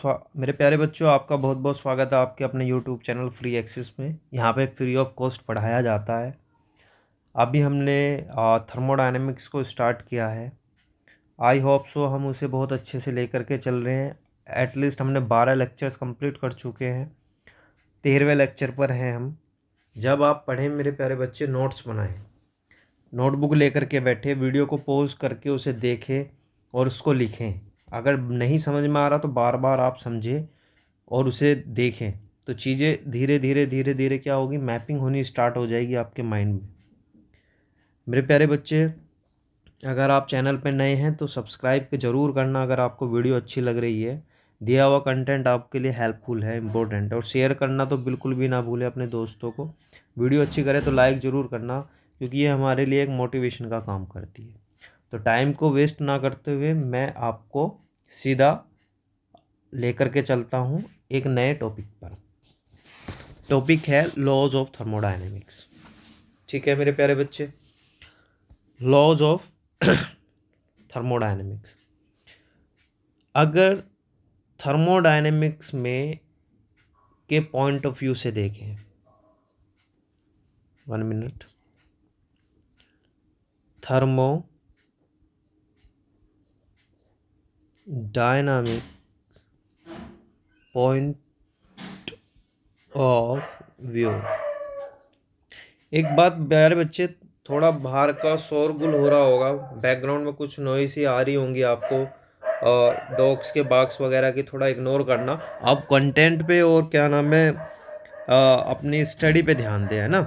मेरे प्यारे बच्चों, आपका बहुत बहुत स्वागत है आपके अपने यूट्यूब चैनल फ्री एक्सिस में। यहाँ पे फ्री ऑफ कॉस्ट पढ़ाया जाता है। अभी हमने थर्मोडायनेमिक्स को स्टार्ट किया है। आई होप सो हम उसे बहुत अच्छे से लेकर के चल रहे हैं। एटलीस्ट हमने 12 लेक्चर्स कंप्लीट कर चुके हैं। 13वें लेक्चर पर हैं हम। जब आप पढ़ें मेरे प्यारे बच्चे, नोट्स बनाएं, नोटबुक लेकर के बैठे, वीडियो को पॉज करके उसे देखें और उसको लिखें। अगर नहीं समझ में आ रहा तो बार बार आप समझें और उसे देखें, तो चीज़ें धीरे धीरे धीरे धीरे क्या होगी, मैपिंग होनी स्टार्ट हो जाएगी आपके माइंड में। मेरे प्यारे बच्चे, अगर आप चैनल पर नए हैं तो सब्सक्राइब ज़रूर करना। अगर आपको वीडियो अच्छी लग रही है, दिया हुआ कंटेंट आपके लिए हेल्पफुल है, इम्पोर्टेंट है, और शेयर करना तो बिल्कुल भी ना भूलें अपने दोस्तों को। वीडियो अच्छी करे तो लाइक ज़रूर करना, क्योंकि ये हमारे लिए एक मोटिवेशन का काम करती है। तो टाइम को वेस्ट ना करते हुए मैं आपको सीधा लेकर के चलता हूँ एक नए टॉपिक पर। टॉपिक है लॉज ऑफ थर्मोडायनेमिक्स। ठीक है मेरे प्यारे बच्चे, लॉज ऑफ थर्मोडायनेमिक्स। अगर थर्मोडायनेमिक्स में के पॉइंट ऑफ व्यू से देखें, 1 minute, thermo dynamic point of view. एक बात प्यारे बच्चे, थोड़ा बाहर का शोरगुल हो रहा होगा, बैकग्राउंड में कुछ नॉइस ही आ रही होंगी आपको, और डॉग्स के बार्क्स वगैरह की थोड़ा इग्नोर करना। आप कंटेंट पे और क्या नाम है, अपनी स्टडी पे ध्यान दें, है ना।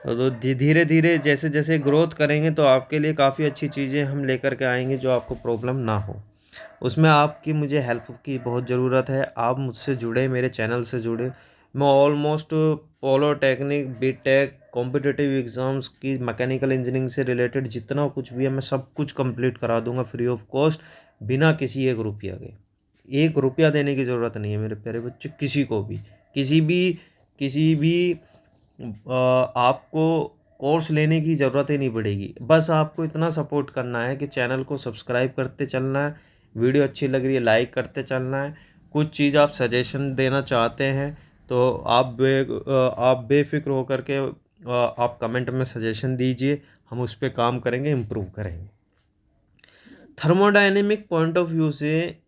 तो धीरे धीरे जैसे जैसे ग्रोथ करेंगे तो आपके लिए काफ़ी अच्छी चीज़ें हम लेकर के आएंगे, जो आपको प्रॉब्लम ना हो। उसमें आपकी मुझे हेल्प की बहुत ज़रूरत है। आप मुझसे जुड़े, मेरे चैनल से जुड़े। मैं almost polytechnic, B Tech, competitive exams की, मैकेनिकल इंजीनियरिंग से रिलेटेड जितना कुछ भी है मैं सब कुछ कंप्लीट करा दूंगा फ्री ऑफ कॉस्ट, बिना किसी 1 रुपया के। 1 रुपया देने की ज़रूरत नहीं है मेरे प्यारे बच्चे, किसी को भी, किसी भी आपको कोर्स लेने की ज़रूरत ही नहीं पड़ेगी। बस आपको इतना सपोर्ट करना है कि चैनल को सब्सक्राइब करते चलना है, वीडियो अच्छी लग रही है लाइक करते चलना है। कुछ चीज़ आप सजेशन देना चाहते हैं तो आप बेफिक्र होकर के आप कमेंट में सजेशन दीजिए, हम उस पर काम करेंगे, इम्प्रूव करेंगे। थर्मोडायनेमिक पॉइंट ऑफ व्यू से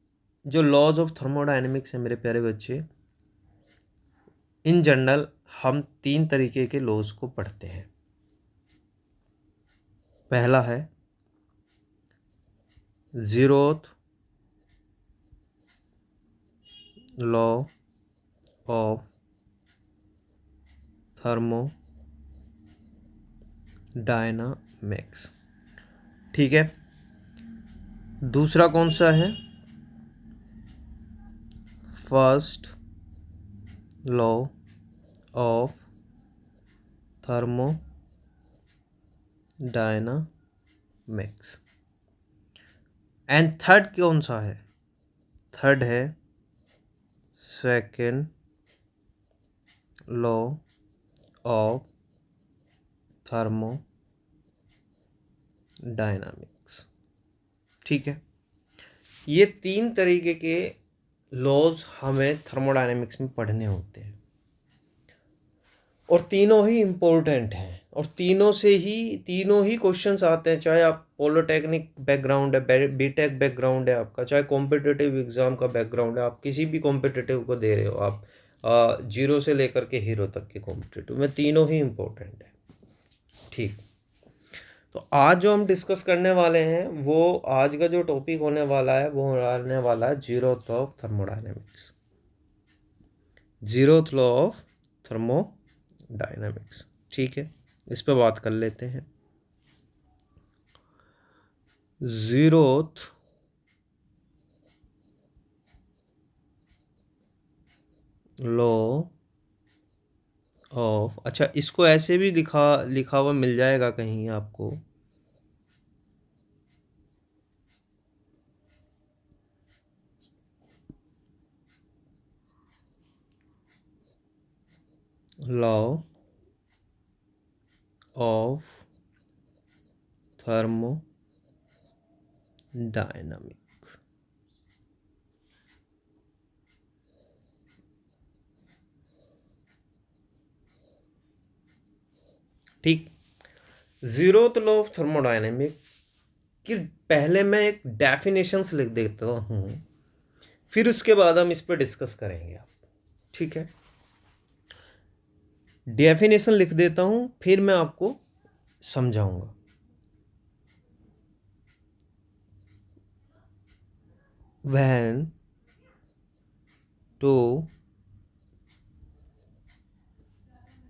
जो लॉज ऑफ थर्मोडायनेमिक्स है मेरे प्यारे बच्चे, इन जनरल हम 3 तरीके के लॉज को पढ़ते हैं। पहला है ज़ीरोथ लॉ ऑफ थर्मोडायनामिक्स। ठीक है। दूसरा कौन सा है? First law of thermodynamics. And third कौन सा है? थर्ड है सेकेंड लॉ ऑफ थर्मोडायनामिक्स। ठीक है। ये 3 तरीके के लॉज हमें थर्मोडायनेमिक्स में पढ़ने होते हैं, और तीनों ही इम्पोर्टेंट हैं, और तीनों ही क्वेश्चंस आते हैं। चाहे आप पॉलिटेक्निक बैकग्राउंड है, बीटेक बैकग्राउंड है आपका, चाहे कॉम्पिटिटिव एग्जाम का बैकग्राउंड है, आप किसी भी कॉम्पिटिटिव को दे रहे हो, आप जीरो से लेकर के हीरो तक के कॉम्पिटिटिव में, तीनों ही इम्पोर्टेंट है। ठीक। तो आज जो हम डिस्कस करने वाले हैं, वो आज का जो टॉपिक होने वाला है वो होने वाला है zeroth law of thermodynamics. Zeroth law of thermodynamics. ठीक है, इस पर बात कर लेते हैं। जीरोथ लॉ ऑफ, अच्छा इसको ऐसे भी लिखा लिखा हुआ मिल जाएगा कहीं आपको, लॉ ऑफ थर्मोडायनामिक। ठीक। जीरोथ लॉ ऑफ थर्मोडायनेमिक कि पहले मैं एक डेफिनेशंस लिख देता हूँ, फिर उसके बाद हम इस पर डिस्कस करेंगे आप। ठीक है, डेफिनेशन लिख देता हूँ, फिर मैं आपको समझाऊंगा। when two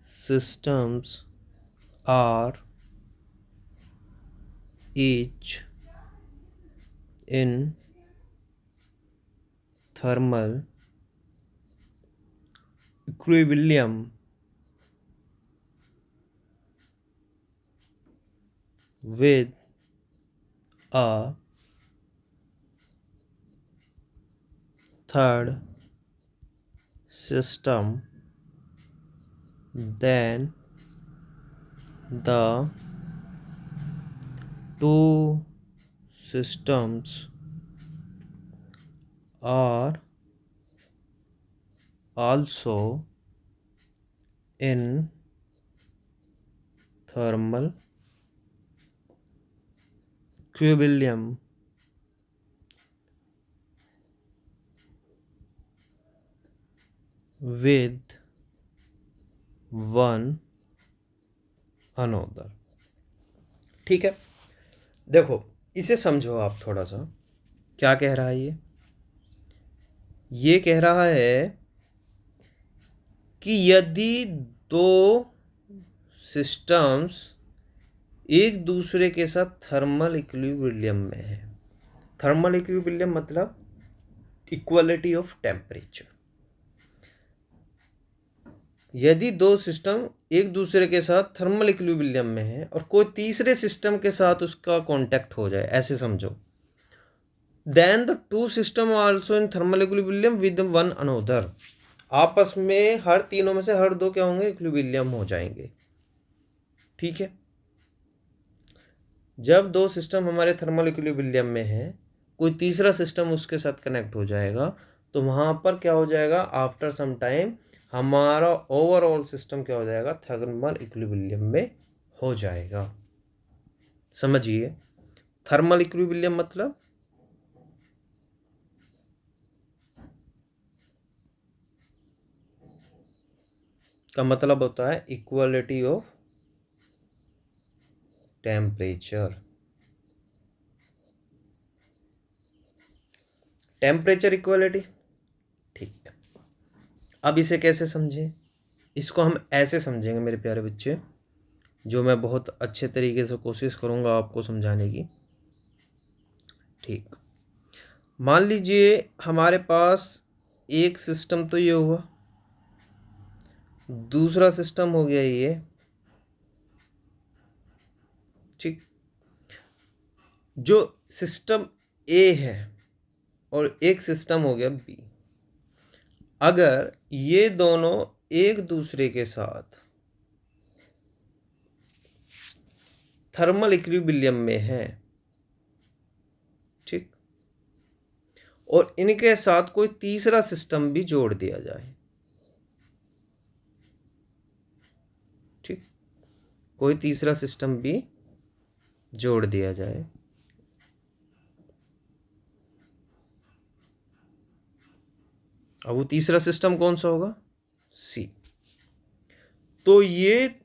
systems are each in thermal equilibrium with a third system, then the two systems are also in thermal equilibrium with one another। ठीक है, देखो इसे समझो आप थोड़ा सा। क्या कह रहा है ये कह रहा है कि यदि दो सिस्टम्स एक दूसरे के साथ थर्मल इक्विलिब्रियम में है। थर्मल इक्विलिब्रियम मतलब इक्वलिटी ऑफ टेम्परेचर। यदि दो सिस्टम एक दूसरे के साथ थर्मल इक्विलिब्रियम में है और कोई तीसरे सिस्टम के साथ उसका कांटेक्ट हो जाए, ऐसे समझो, then the two system also in thermal equilibrium with one another. आपस में हर तीनों में से हर दो क्या होंगे, इक्विलिब्रियम हो जाएंगे। ठीक है, जब दो सिस्टम हमारे थर्मल इक्विलिब्रियम में है, कोई तीसरा सिस्टम उसके साथ कनेक्ट हो जाएगा, तो वहाँ पर क्या हो जाएगा, आफ्टर सम टाइम हमारा ओवरऑल सिस्टम क्या हो जाएगा, थर्मल इक्विलिब्रियम में हो जाएगा। समझिए, थर्मल इक्विलिब्रियम मतलब का मतलब होता है equality of temperature. Temperature equality. ठीक है, अब इसे कैसे समझें? इसको हम ऐसे समझेंगे मेरे प्यारे बच्चे, जो मैं बहुत अच्छे तरीके से कोशिश करूंगा आपको समझाने की। ठीक, मान लीजिए हमारे पास एक सिस्टम तो ये हुआ, दूसरा सिस्टम हो गया ये। ठीक, जो सिस्टम ए है और एक सिस्टम हो गया बी, अगर ये दोनों एक दूसरे के साथ थर्मल इक्विलिब्रियम में है, ठीक, और इनके साथ कोई तीसरा सिस्टम भी जोड़ दिया जाए, ठीक, कोई तीसरा सिस्टम भी जोड़ दिया जाए, अब वो तीसरा सिस्टम कौन सा होगा, सी। तो ये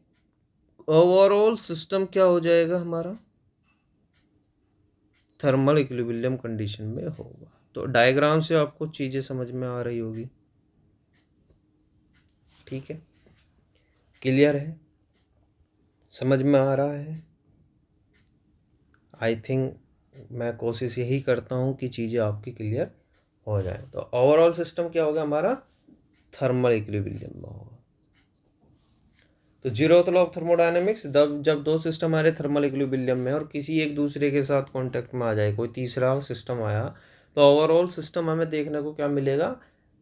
ओवरऑल सिस्टम क्या हो जाएगा हमारा, थर्मल इक्विलिब्रियम कंडीशन में होगा। तो डायग्राम से आपको चीजें समझ में आ रही होगी। ठीक है, क्लियर है, समझ में आ रहा है? आई थिंक मैं कोशिश यही करता हूँ कि चीज़ें आपकी क्लियर हो जाए। तो ओवरऑल सिस्टम क्या होगा हमारा, थर्मल इक्विलिब्रियम में होगा। तो जीरोथ लॉ ऑफ थर्मोडायनेमिक्स, जब दो सिस्टम हमारे थर्मल इक्विलिब्रियम में और किसी एक दूसरे के साथ कांटेक्ट में आ जाए, कोई तीसरा सिस्टम आया, तो ओवरऑल सिस्टम हमें देखने को क्या मिलेगा,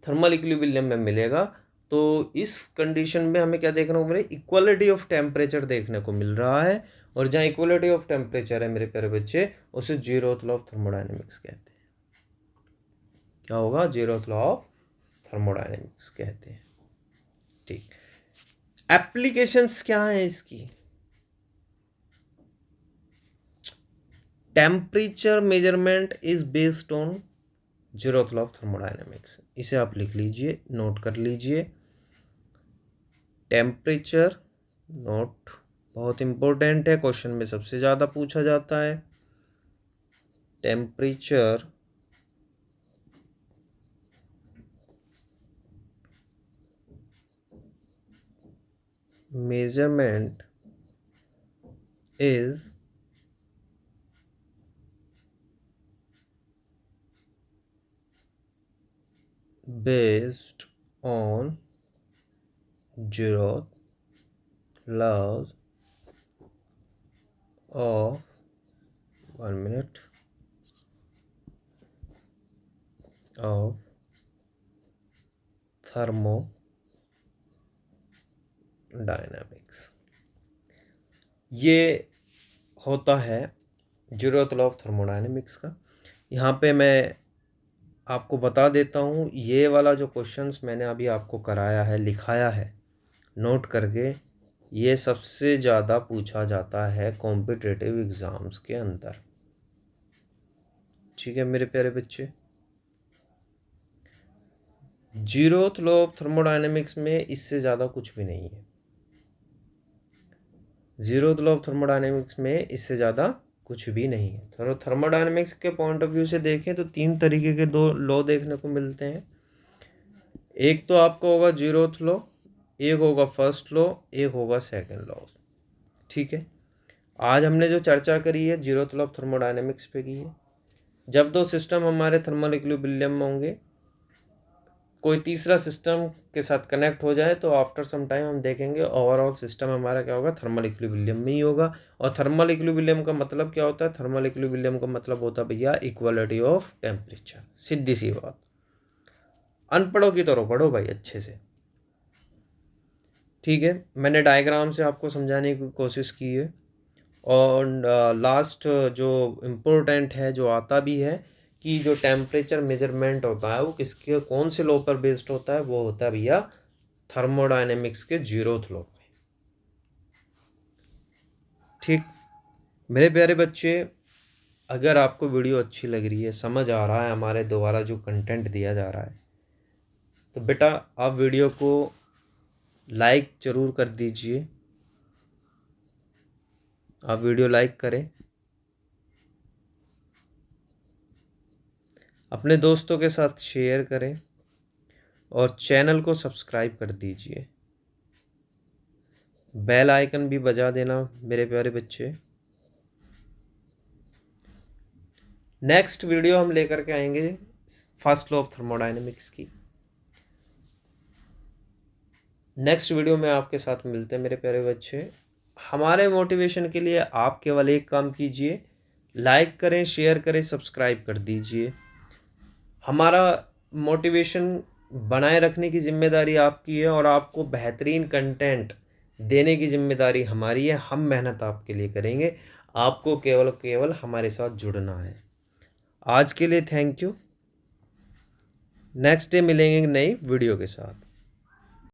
थर्मल इक्विलिब्रियम में मिलेगा। तो इस कंडीशन में हमें क्या देखने को मिले, इक्वलिटी ऑफ टेम्परेचर देखने को मिल रहा है। और जहाँ इक्वलिटी ऑफ टेम्परेचर है मेरे प्यारे बच्चे, उसे जीरोथ लॉ ऑफ थर्मोडायनेमिक्स कहते हैं। क्या होगा, जीरोथ लॉ ऑफ थर्मोडायनेमिक्स कहते हैं। ठीक, एप्लीकेशंस क्या है इसकी, temperature measurement is based on zeroth law of thermodynamics. इसे आप लिख लीजिए, नोट कर लीजिए। टेम्परेचर नोट बहुत इंपॉर्टेंट है, क्वेश्चन में सबसे ज़्यादा पूछा जाता है। Temperature measurement is based on zeroth laws of 1 minute of thermodynamics। ये होता है जीरोथ लॉ ऑफ थर्मोडायनेमिक्स का। यहाँ पे मैं आपको बता देता हूँ, ये वाला जो क्वेश्चंस मैंने अभी आपको कराया है, लिखाया है नोट करके, ये सबसे ज़्यादा पूछा जाता है कॉम्पिटिटिव एग्ज़ाम्स के अंदर। ठीक है मेरे प्यारे बच्चे, जीरोथ लॉ ऑफ थर्मोडायनेमिक्स में इससे ज़्यादा कुछ भी नहीं है। जीरोथ लॉ ऑफ थर्मोडायनेमिक्स में इससे ज़्यादा कुछ भी नहीं है। तो थर्मोडायनेमिक्स के पॉइंट ऑफ व्यू से देखें तो 3 तरीके के 2 लॉ देखने को मिलते हैं। एक तो आपका होगा जीरोथ लॉ, एक होगा फर्स्ट लॉ, एक होगा सेकंड लॉ। ठीक है, आज हमने जो चर्चा करी है जीरोथ लॉ ऑफ थर्मोडायनेमिक्स पे की है। जब 2 सिस्टम हमारे थर्मल इक्विलिब्रियम में होंगे, कोई तीसरा सिस्टम के साथ कनेक्ट हो जाए, तो आफ्टर सम टाइम हम देखेंगे ओवरऑल सिस्टम हमारा क्या होगा, थर्मल इक्विलिब्रियम में ही होगा। और थर्मल इक्विलिब्रियम का मतलब क्या होता है? थर्मल इक्विलिब्रियम का मतलब होता है भैया इक्वालिटी ऑफ टेम्परेचर। सीधी सी बात, अनपढ़ों की तरह पढ़ो भाई अच्छे से। ठीक है, मैंने डायग्राम से आपको समझाने की कोशिश की है। और लास्ट जो इम्पोर्टेंट है, जो आता भी है, कि जो टेम्परेचर मेजरमेंट होता है वो किसके, कौन से लॉ पर बेस्ड होता है? वो होता है भैया थर्मोडायनेमिक्स के जीरोथ लॉ पे। ठीक मेरे प्यारे बच्चे, अगर आपको वीडियो अच्छी लग रही है, समझ आ रहा है हमारे द्वारा जो कंटेंट दिया जा रहा है, तो बेटा आप वीडियो को लाइक ज़रूर कर दीजिए। आप वीडियो लाइक करें, अपने दोस्तों के साथ शेयर करें और चैनल को सब्सक्राइब कर दीजिए। बेल आइकन भी बजा देना मेरे प्यारे बच्चे। नेक्स्ट वीडियो हम लेकर के आएंगे फर्स्ट लॉ ऑफ थर्मोडायनेमिक्स की। नेक्स्ट वीडियो में आपके साथ मिलते हैं मेरे प्यारे बच्चे। हमारे मोटिवेशन के लिए आप केवल एक काम कीजिए, लाइक करें, शेयर करें, सब्सक्राइब कर दीजिए। हमारा मोटिवेशन बनाए रखने की जिम्मेदारी आपकी है और आपको बेहतरीन कंटेंट देने की जिम्मेदारी हमारी है। हम मेहनत आपके लिए करेंगे, आपको केवल हमारे साथ जुड़ना है। आज के लिए थैंक यू। नेक्स्ट डे मिलेंगे नई वीडियो के साथ।